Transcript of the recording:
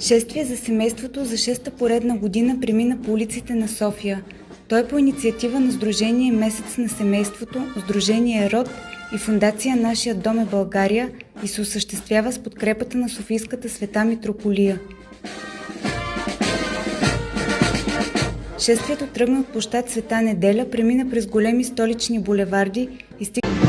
Шествие за семейството за шеста поредна година премина по улиците на София. Той по инициатива на Сдружение Месец на семейството, Сдружение Род и Фондация Нашият дом е България и се осъществява с подкрепата на Софийската света митрополия. Шествието тръгна от площад Света Неделя, премина през големи столични булеварди и стигна